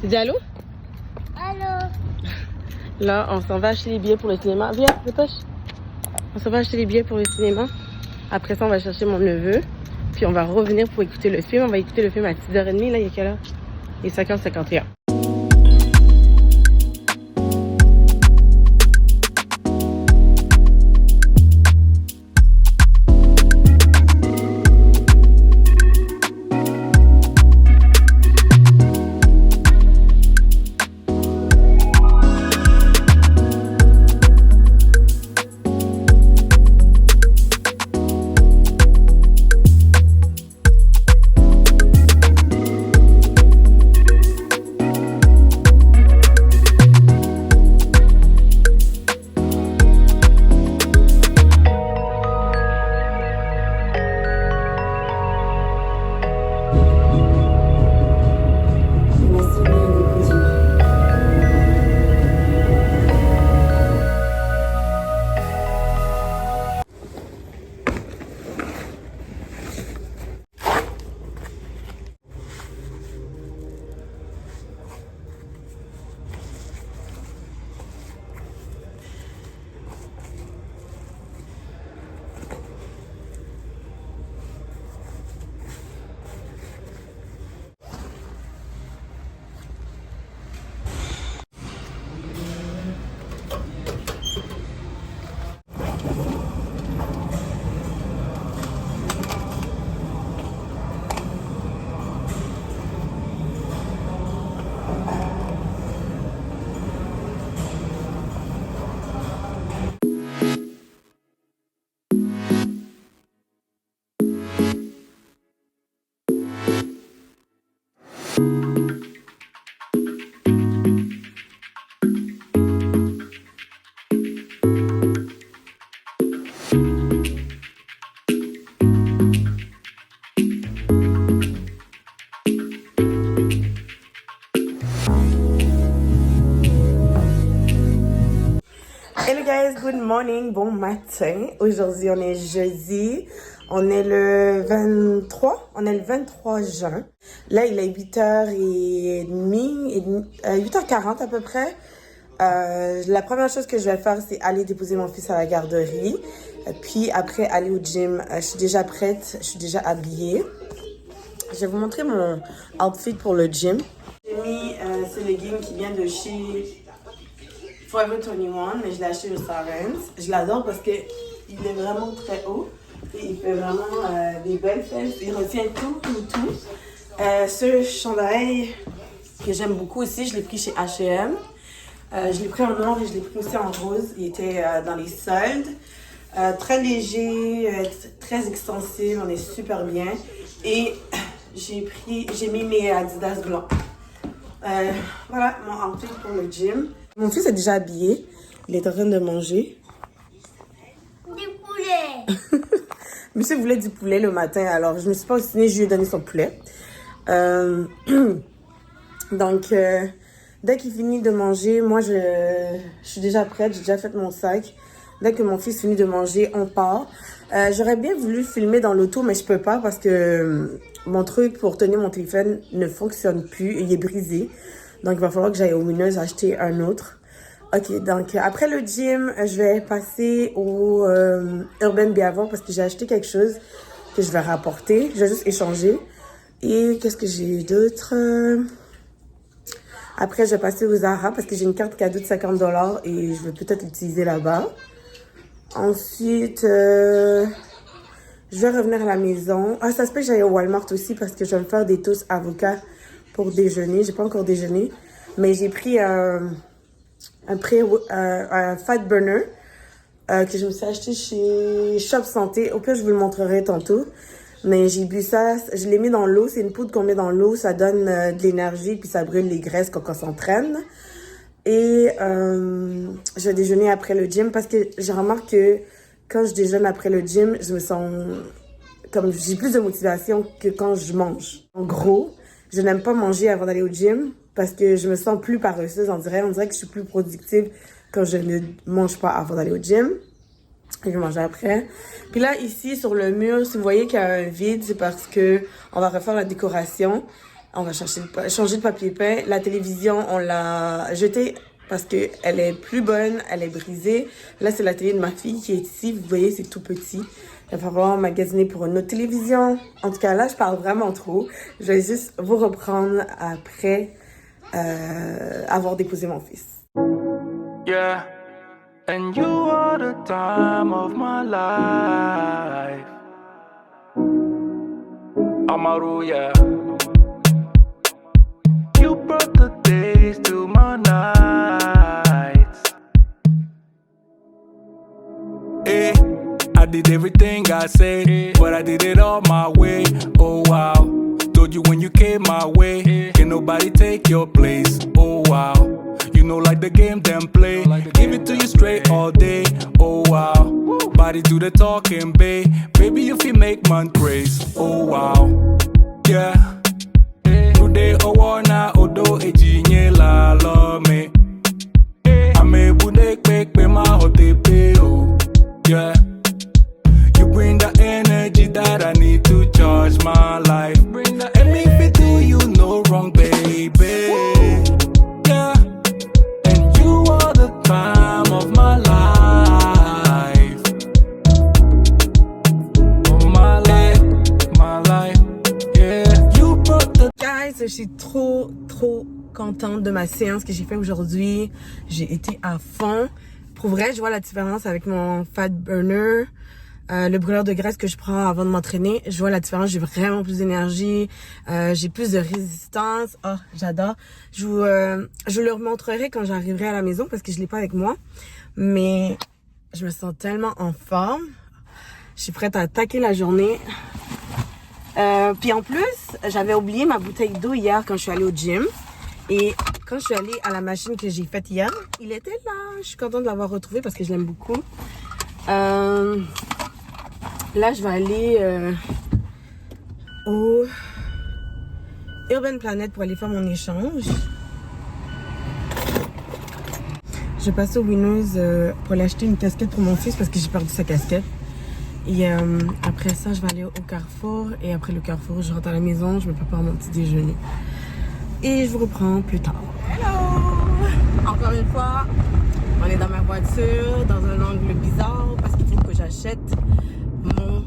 Tu dis allô? Allô? Là, on s'en va acheter les billets pour le cinéma. Viens, dépêche. On s'en va acheter les billets pour le cinéma. Après ça, on va chercher mon neveu. Puis on va revenir pour écouter le film. On va écouter le film à 6h30. Là, il est quelle heure? Il est 5h51. Hello guys, good morning, bon matin. Aujourd'hui, on est jeudi. On est le 23. On est le 23 juin. Là, il est 8h30, 8h40 à peu près. La première chose que je vais faire, c'est aller déposer mon fils à la garderie. Puis après, aller au gym. Je suis déjà prête, je suis déjà habillée. Je vais vous montrer mon outfit pour le gym. J'ai mis ce legging qui vient de chez Forever 21, mais je l'ai acheté au Sarens. Je l'adore parce qu'il est vraiment très haut et il fait vraiment des belles fesses. Il retient tout. Ce chandail que j'aime beaucoup aussi, je l'ai pris chez H&M. Je l'ai pris en noir et je l'ai pris aussi en rose. Il était dans les soldes. Très léger, très extensif, on est super bien. Et j'ai mis mes Adidas blancs. Voilà mon outfit pour le gym. Mon fils est déjà habillé. Il est en train de manger. Du poulet. Monsieur voulait du poulet le matin, alors je me suis pas obstinée, je lui ai donné son poulet. Donc, dès qu'il finit de manger, moi je suis déjà prête, j'ai déjà fait mon sac. Dès que mon fils finit de manger, on part. J'aurais bien voulu filmer dans l'auto, mais je peux pas parce que mon truc pour tenir mon téléphone ne fonctionne plus, il est brisé. Donc, il va falloir que j'aille au Winners acheter un autre. Ok, donc après le gym, je vais passer au Urban Behavior parce que j'ai acheté quelque chose que je vais rapporter. Je vais juste échanger. Et qu'est-ce que j'ai d'autre? Après, je vais passer au Zara parce que j'ai une carte cadeau de 50$ et je vais peut-être l'utiliser là-bas. Ensuite, je vais revenir à la maison. Ah, ça se peut que j'aille au Walmart aussi parce que je vais me faire des toasts avocats pour déjeuner. J'ai pas encore déjeuné, mais j'ai pris un fat burner que je me suis acheté chez Shop Santé. Au pire, je vous le montrerai tantôt. Mais j'ai bu ça, je l'ai mis dans l'eau. C'est une poudre qu'on met dans l'eau. Ça donne de l'énergie puis ça brûle les graisses quand on s'entraîne. Et je vais déjeuner après le gym parce que je remarque que quand je déjeune après le gym, je me sens comme j'ai plus de motivation que quand je mange. En gros, je n'aime pas manger avant d'aller au gym parce que je me sens plus paresseuse. On dirait que je suis plus productive quand je ne mange pas avant d'aller au gym. Je vais manger après. Puis là, ici, sur le mur, si vous voyez qu'il y a un vide, c'est parce que on va refaire la décoration. On va changer de papier peint. La télévision, on l'a jetée parce qu'elle est plus bonne, elle est brisée. Là, c'est la télé de ma fille qui est ici. Vous voyez, c'est tout petit. Il va falloir magasiner pour une autre télévision. En tout cas, là, je parle vraiment trop. Je vais juste vous reprendre après avoir déposé mon fils. Yeah, and you are the time of my life. Amaru, yeah. You brought the days to my nights. Hey, I did everything I said, but I did it all my way. Oh wow, told you when you came my way, can nobody take your place. Oh wow, you know like the game them play, give it to you straight all day. Oh wow, body do the talking, babe. Baby if you make man praise. Oh wow, yeah. Today owana odo ejinye la lo me. Ame bude quick be my hotepe oh yeah. You bring the energy that I need to charge my life. And if it do you no wrong, baby. Yeah. And you are the time of my life. Oh my life, yeah. You brought the Guys, je suis trop contente de ma séance que j'ai fait aujourd'hui. J'ai été à fond. Pour vrai, je vois la différence avec mon fat burner. Le brûleur de graisse que je prends avant de m'entraîner, je vois la différence, j'ai vraiment plus d'énergie, j'ai plus de résistance. Oh, j'adore. Je vous le remontrerai quand j'arriverai à la maison parce que je l'ai pas avec moi. Mais je me sens tellement en forme. Je suis prête à attaquer la journée. Puis en plus, j'avais oublié ma bouteille d'eau hier quand je suis allée au gym. Et quand je suis allée à la machine que j'ai faite hier, il était là. Je suis contente de l'avoir retrouvé parce que je l'aime beaucoup. Là, je vais aller au Urban Planet pour aller faire mon échange. Je passe au Winners pour aller acheter une casquette pour mon fils parce que j'ai perdu sa casquette. Et après ça, je vais aller au Carrefour. Et après le Carrefour, je rentre à la maison, je me prépare mon petit déjeuner. Et je vous reprends plus tard. Hello! Encore une fois, on est dans ma voiture, dans un angle bizarre parce qu'il faut que j'achète mon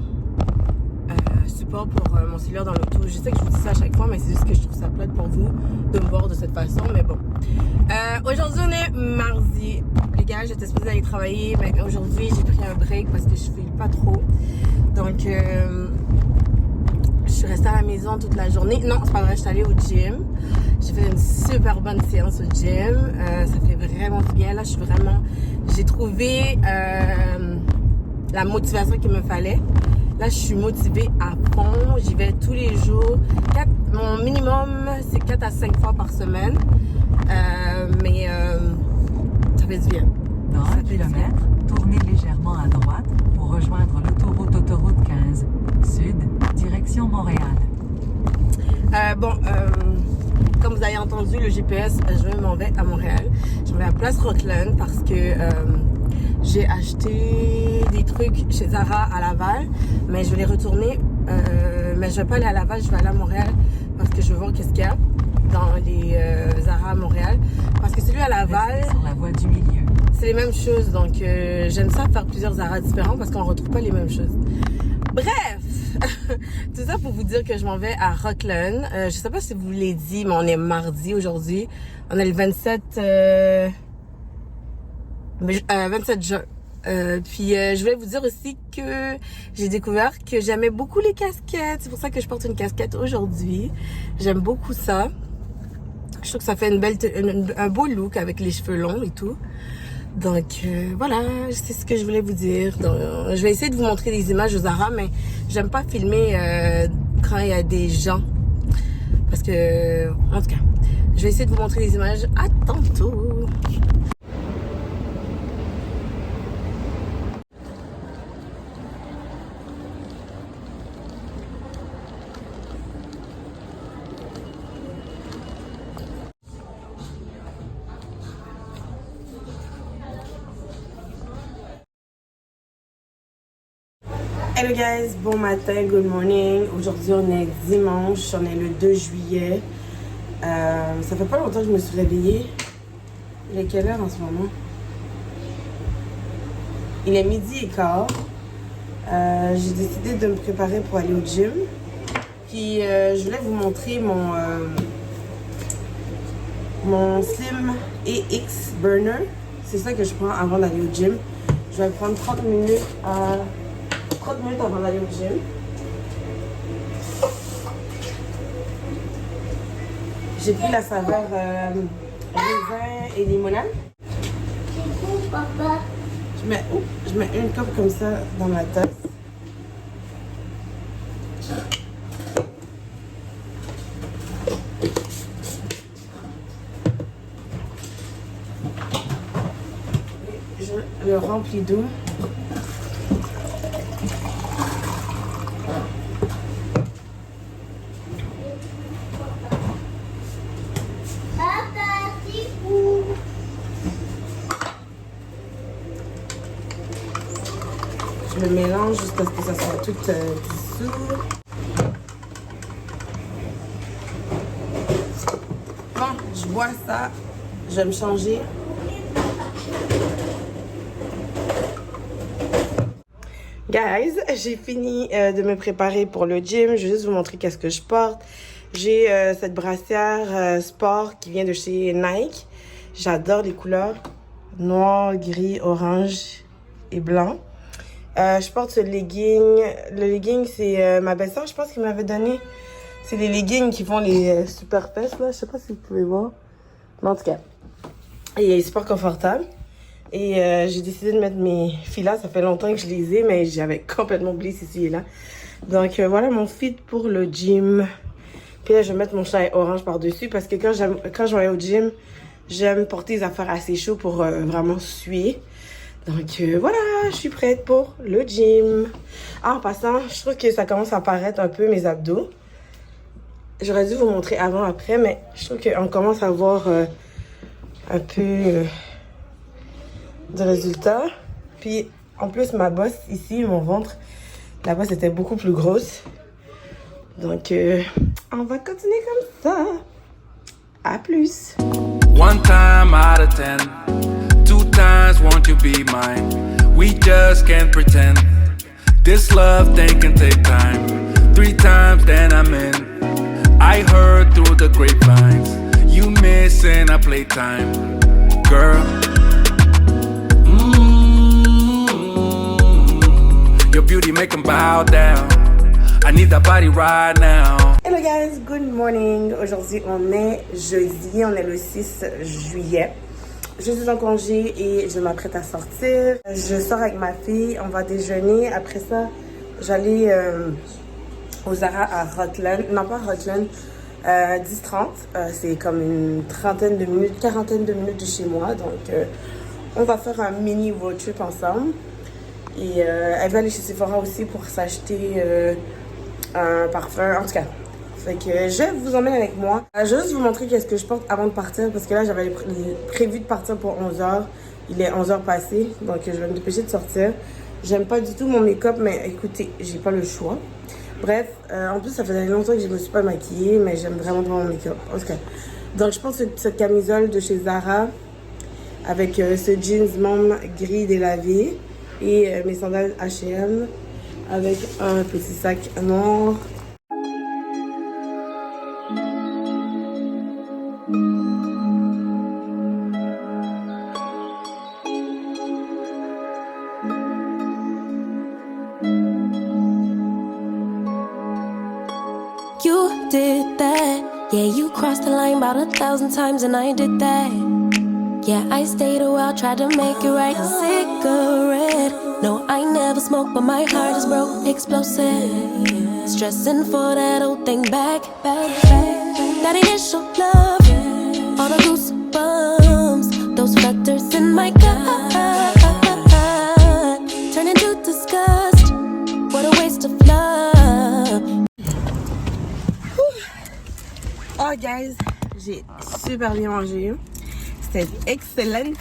support pour mon cellulaire dans l'auto. Je sais que je vous dis ça à chaque fois, mais c'est juste que je trouve ça plate pour vous de me voir de cette façon, mais bon. Aujourd'hui, on est mardi. Les gars, j'étais supposée aller travailler, mais aujourd'hui, j'ai pris un break parce que je file pas trop. Donc, je suis restée à la maison toute la journée. Non, c'est pas vrai, je suis allée au gym. J'ai fait une super bonne séance au gym. Ça fait vraiment du bien. Là, j'ai trouvé la motivation qu'il me fallait. Là, je suis motivée à fond. J'y vais tous les jours. Mon minimum, c'est 4 à 5 fois par semaine. Mais ça fait du bien. Dans 1 kilomètre, tournez légèrement à droite pour rejoindre l'autoroute 15, sud, direction Montréal. Comme vous avez entendu, le GPS, je m'en vais à Montréal. Je vais à Place Rockland parce que j'ai acheté des trucs chez Zara à Laval, mais je vais les retourner. Mais je vais pas aller à Laval, je vais aller à Montréal parce que je veux voir qu'est-ce qu'il y a dans les Zara à Montréal. Parce que celui à Laval, sur la voie du milieu. C'est les mêmes choses. Donc, j'aime ça faire plusieurs Zara différents parce qu'on retrouve pas les mêmes choses. Bref, tout ça pour vous dire que je m'en vais à Rockland. Je sais pas si vous l'avez dit, mais on est mardi aujourd'hui. On est le 27 juin. Je voulais vous dire aussi que j'ai découvert que j'aimais beaucoup les casquettes. C'est pour ça que je porte une casquette aujourd'hui. J'aime beaucoup ça. Je trouve que ça fait un beau look avec les cheveux longs et tout. Donc voilà, c'est ce que je voulais vous dire. Donc, je vais essayer de vous montrer des images aux Zara, mais j'aime pas filmer quand il y a des gens. Parce que, en tout cas, je vais essayer de vous montrer des images. À tantôt! Hello guys, bon matin, good morning. Aujourd'hui on est dimanche, on est le 2 juillet. Ça fait pas longtemps que je me suis réveillée. Il est quelle heure en ce moment? Il est 12h15. J'ai décidé de me préparer pour aller au gym. Puis je voulais vous montrer mon Slim EX Burner. C'est ça que je prends avant d'aller au gym. Je vais prendre 30 minutes avant d'aller au gym. J'ai pris la saveur raisin et limonade. C'est où, papa? Je mets une coupe comme ça dans ma tasse. Je le remplis d'eau. Papa, c'est où? Je le mélange jusqu'à ce que ça soit tout dissous. Bon, je bois ça. Je vais me changer. Guys, j'ai fini de me préparer pour le gym. Je vais juste vous montrer qu'est-ce que je porte. J'ai cette brassière sport qui vient de chez Nike. J'adore les couleurs noir, gris, orange et blanc. Je porte ce legging. Le legging, c'est ma belle-sœur, je pense, qui m'avait donné. C'est les leggings qui font les super fesses, là. Je sais pas si vous pouvez voir. Mais en tout cas, il est super confortable. Et j'ai décidé de mettre mes filas. Ça fait longtemps que je les ai, mais j'avais complètement oublié ceci et là. Donc voilà mon fit pour le gym. Puis là, je vais mettre mon chandail orange par-dessus parce que quand je vais au gym, j'aime porter des affaires assez chaudes pour vraiment suer. Donc voilà, je suis prête pour le gym. Ah, en passant, je trouve que ça commence à apparaître un peu mes abdos. J'aurais dû vous montrer avant, après, mais je trouve qu'on commence à voir un peu de résultat. Puis en plus, ma bosse ici, mon ventre, la bosse était beaucoup plus grosse. Donc on va continuer comme ça. À plus. One time out of 10, 2 times won't you be mine? We just can't pretend. This love thing can take time. 3 times then I'm in. I heard through the grapevines you missing a playtime, girl. Your beauty make 'em bow down. I need that body right now. Hello guys, good morning. Aujourd'hui on est jeudi, on est le 6 juillet. Je suis en congé et je m'apprête à sortir. Je sors avec ma fille, on va déjeuner. Après ça, j'allais au Zara à Rutland. Non, pas Rutland, 10-30. C'est comme une quarantaine de minutes de chez moi. Donc on va faire un mini road trip ensemble. Et elle va aller chez Sephora aussi pour s'acheter un parfum. En tout cas, fait que je vous emmène avec moi. Je vais juste vous montrer qu'est-ce que je porte avant de partir. Parce que là, j'avais prévu de partir pour 11h. Il est 11h passé. Donc, je vais me dépêcher de sortir. J'aime pas du tout mon make-up. Mais écoutez, j'ai pas le choix. Bref, en plus, ça faisait longtemps que je me suis pas maquillée. Mais j'aime vraiment pas mon make-up. En tout cas, donc je porte cette camisole de chez Zara. Avec ce jeans mauve gris délavé. Et mes sandales H&M avec un petit sac noir. You did that, yeah, you crossed the line about 1,000 times and I did that. Yeah, I stayed a while, tried to make it right. Cigarette, no, I never smoke, but my heart is broke, explosive. Stressing for that old thing back. That initial love, all the goosebumps, those flutters in my gut, turn into disgust. What a waste of love. Oh guys, j'ai super bien mangé. C'était excellent.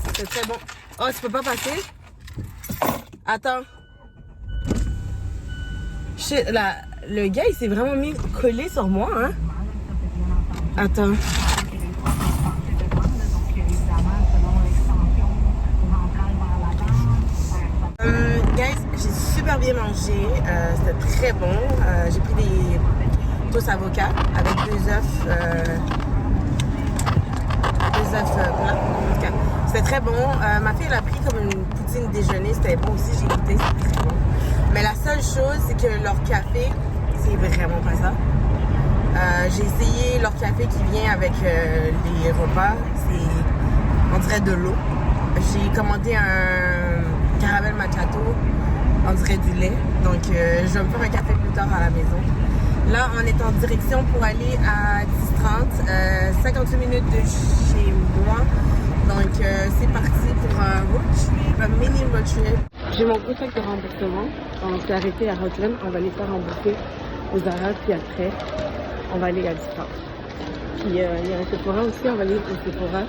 C'était très bon. Oh, tu peux pas passer? Attends. Shit, là, le gars, il s'est vraiment mis collé sur moi, hein. Attends. Guys, j'ai super bien mangé. C'était très bon. J'ai pris des toasts avocats avec 2 œufs. 2 œufs blancs. C'était très bon. Ma fille, elle a pris comme une poutine déjeuner. C'était bon aussi. J'ai goûté. C'était très bon. Mais la seule chose, c'est que leur café, c'est vraiment pas ça. J'ai essayé leur café qui vient avec les repas. On dirait de l'eau. J'ai commandé un caramel macchiato. On dirait du lait. Donc, je vais me faire un café plus tard à la maison. Là, on est en direction pour aller à 10h30. 58 minutes de chez moi. Donc, c'est parti pour un road trip, un mini road trip. J'ai mon gros sac de remboursement. On s'est arrêté à Rockland. On va les faire rembourser aux Zara. Puis après, on va aller à 10h30. Puis, il y a un Sephora aussi. On va aller au Sephora.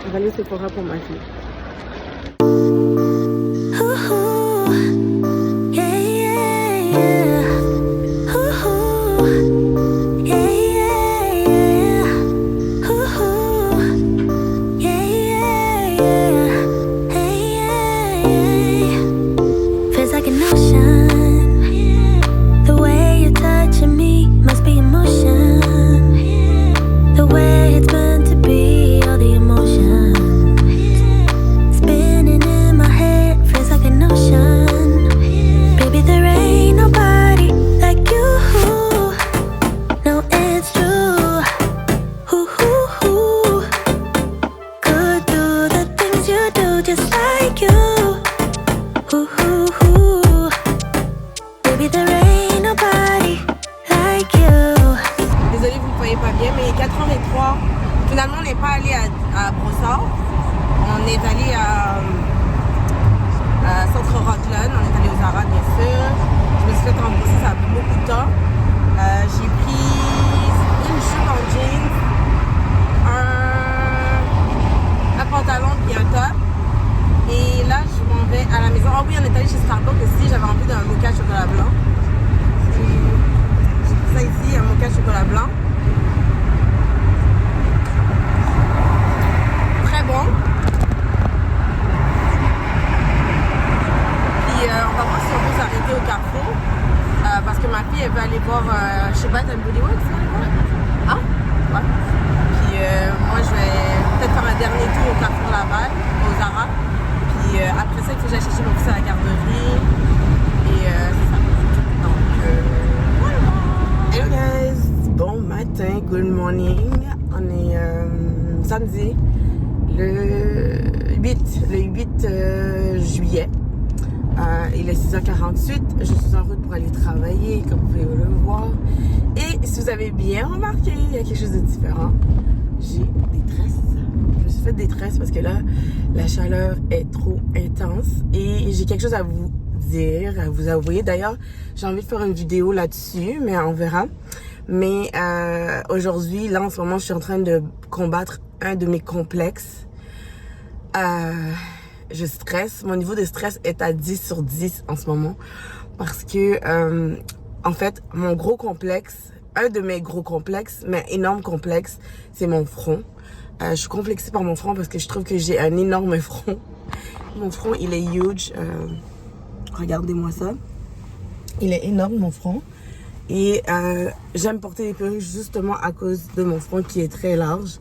On va aller au Sephora pour ma fille. Finalement, on n'est pas allé à Brossard. On est allé à Centre Rockland. On est allé aux Zara, bien sûr. Je me suis fait rembourser, ça a pris beaucoup de temps. J'ai pris une jupe en jeans, un pantalon puis un top. Et là, je m'en vais à la maison. Ah oui, on est allé chez Starbucks aussi. J'avais envie d'un mocha chocolat blanc. J'ai pris ça ici, un mocha chocolat blanc. Bon. Puis on va voir si on peut s'arrêter au Carrefour parce que ma fille elle veut aller voir chez Bath & Body Works. Ah? Ouais. Puis moi je vais peut-être faire un dernier tour au Carrefour Laval, au Zara. Puis après ça il faut que j'aille chercher mon fils à la garderie. Et c'est ça. Donc voilà. Hello guys! Bon matin, good morning. On est samedi. Le 8 juillet, il est 6h48, je suis en route pour aller travailler, comme vous pouvez le voir. Et si vous avez bien remarqué, il y a quelque chose de différent. J'ai des tresses. Je me suis fait des tresses parce que là, la chaleur est trop intense. Et j'ai quelque chose à vous dire, à vous avouer. D'ailleurs, j'ai envie de faire une vidéo là-dessus, mais on verra. Mais aujourd'hui, là en ce moment, je suis en train de combattre un de mes complexes. Je stresse. Mon niveau de stress est à 10 sur 10 en ce moment. Parce que, en fait, mon gros complexe, un de mes gros complexes, mais énorme complexe, c'est mon front. Je suis complexée par mon front parce que je trouve que j'ai un énorme front. Mon front, il est huge. Regardez-moi ça. Il est énorme, mon front. Et j'aime porter des perruques justement à cause de mon front qui est très large.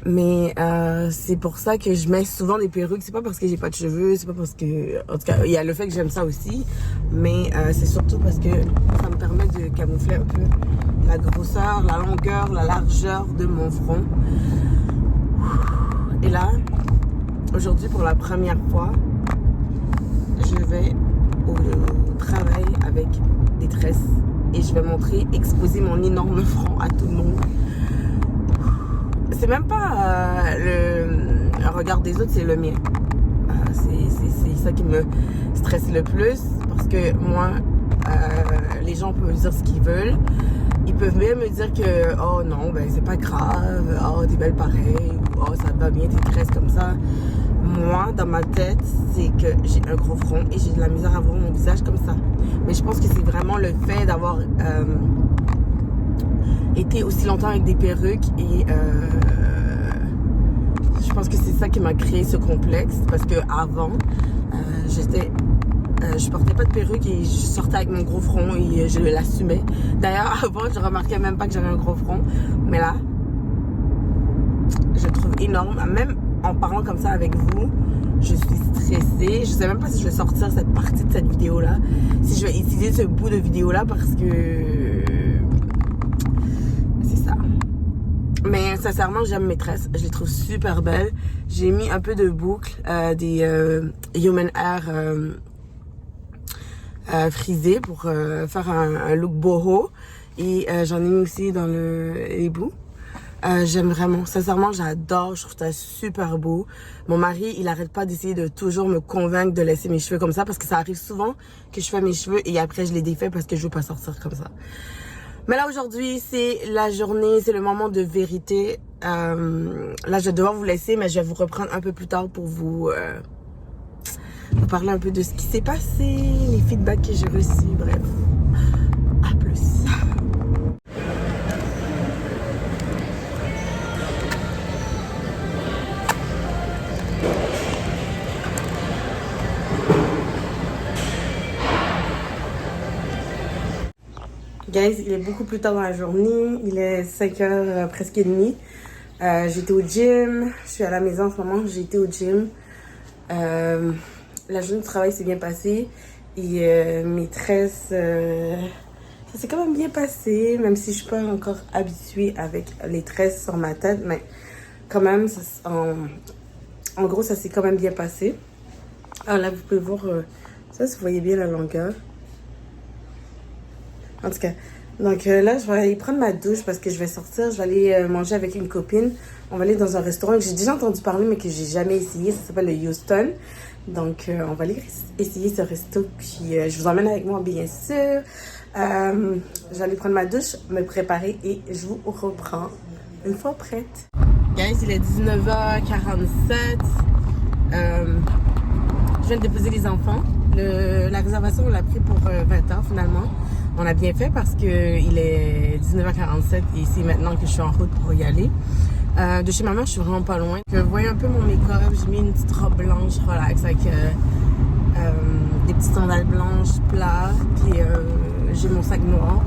Mais c'est pour ça que je mets souvent des perruques. C'est pas parce que j'ai pas de cheveux, c'est pas parce que... En tout cas, il y a le fait que j'aime ça aussi. Mais c'est surtout parce que ça me permet de camoufler un peu la grosseur, la longueur, la largeur de mon front. Et là, aujourd'hui, pour la première fois, je vais au travail avec des tresses. Et je vais exposer mon énorme front à tout le monde. C'est même pas le regard des autres, c'est le mien. C'est ça qui me stresse le plus. Parce que moi, les gens peuvent me dire ce qu'ils veulent. Ils peuvent même me dire que, oh non, ben c'est pas grave, oh t'es belle pareil, oh ça va bien, t'es tresse comme ça. moi, dans ma tête, c'est que j'ai un gros front et j'ai de la misère à voir mon visage comme ça. Mais je pense que c'est vraiment le fait d'avoir été aussi longtemps avec des perruques et je pense que c'est ça qui m'a créé ce complexe parce que avant je portais pas de perruque et je sortais avec mon gros front et je l'assumais. D'ailleurs, avant, je remarquais même pas que j'avais un gros front. Mais là, je le trouve énorme. Même en parlant comme ça avec vous, je suis stressée. Je sais même pas si je vais sortir cette partie de cette vidéo-là. Si je vais utiliser ce bout de vidéo-là parce que... c'est ça. Mais sincèrement, j'aime mes tresses. Je les trouve super belles. J'ai mis un peu de boucles, des human hair... frisé pour faire un look boho et j'en ai mis aussi dans les bouts. J'aime vraiment, sincèrement j'adore, je trouve ça super beau. Mon mari il arrête pas d'essayer de toujours me convaincre de laisser mes cheveux comme ça parce que ça arrive souvent que je fais mes cheveux et après je les défais parce que je veux pas sortir comme ça. Mais là aujourd'hui c'est la journée, c'est le moment de vérité. Là je vais devoir vous laisser mais je vais vous reprendre un peu plus tard pour vous parler un peu de ce qui s'est passé, les feedbacks que j'ai reçus, bref. À plus. Guys, il est beaucoup plus tard dans la journée, il est 5h presque et demie. J'étais au gym, je suis à la maison en ce moment, j'ai été au gym. La journée de travail s'est bien passée et mes tresses, ça s'est quand même bien passé, même si je suis pas encore habituée avec les tresses sur ma tête, mais quand même, en gros, ça s'est quand même bien passé. Alors là, vous pouvez voir, ça, si vous voyez bien la longueur. En tout cas, donc là, je vais aller prendre ma douche parce que je vais sortir, je vais aller manger avec une copine. On va aller dans un restaurant que j'ai déjà entendu parler, mais que j'ai jamais essayé, ça s'appelle le Houston. Donc, on va aller essayer ce resto, puis je vous emmène avec moi, bien sûr. Je vais aller prendre ma douche, me préparer et je vous reprends une fois prête. Guys, il est 19h47. Je viens de déposer les enfants. La réservation, on l'a pris pour 20h finalement. On a bien fait parce qu'il est 19h47 et c'est maintenant que je suis en route pour y aller. De chez ma mère, je suis vraiment pas loin. Vous voyez un peu mon make-up, j'ai mis une petite robe blanche relax avec des petites sandales blanches plats, puis j'ai mon sac noir.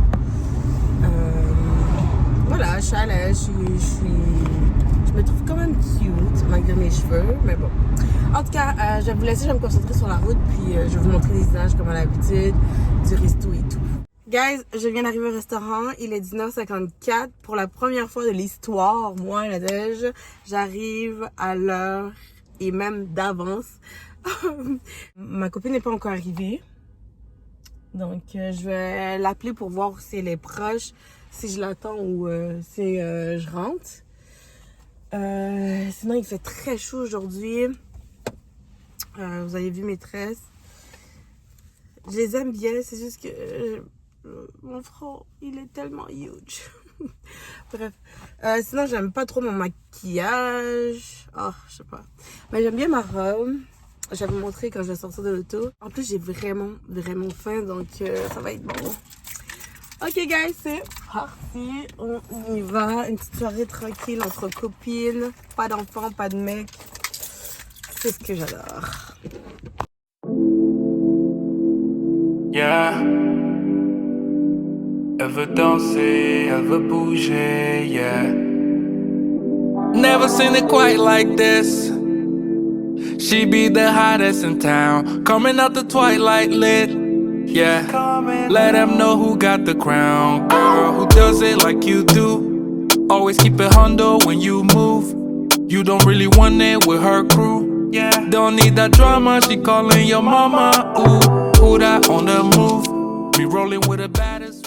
Voilà, je suis à l'aise, je me trouve quand même cute malgré mes cheveux, mais bon. En tout cas, je vais vous laisser, je vais me concentrer sur la route, puis je vais vous montrer les images comme à l'habitude, du resto et tout. Guys, je viens d'arriver au restaurant, il est 19h54. Pour la première fois de l'histoire, moi, la neige, j'arrive à l'heure et même d'avance. Ma copine n'est pas encore arrivée. Donc, je vais l'appeler pour voir si elle est proche, si je l'attends ou si je rentre. Sinon, il fait très chaud aujourd'hui. Vous avez vu mes tresses. Je les aime bien, c'est juste que mon front, il est tellement huge. Bref. Sinon, j'aime pas trop mon maquillage. Oh, je sais pas. Mais j'aime bien ma robe. Je vais vous montrer quand je vais sortir de l'auto. En plus, j'ai vraiment faim, donc ça va être bon. Ok, guys, c'est parti. On y va. Une petite soirée tranquille entre copines. Pas d'enfants, pas de mecs. C'est ce que j'adore. Yeah. Elle veut danser, elle veut bouger, yeah. Never seen it quite like this. She be the hottest in town, coming out the twilight lit, yeah. Let them know who got the crown, girl, who does it like you do. Always keep it hundo when you move. You don't really want it with her crew, yeah. Don't need that drama, she calling your mama, ooh. Who that on the move? Be rolling with the baddest.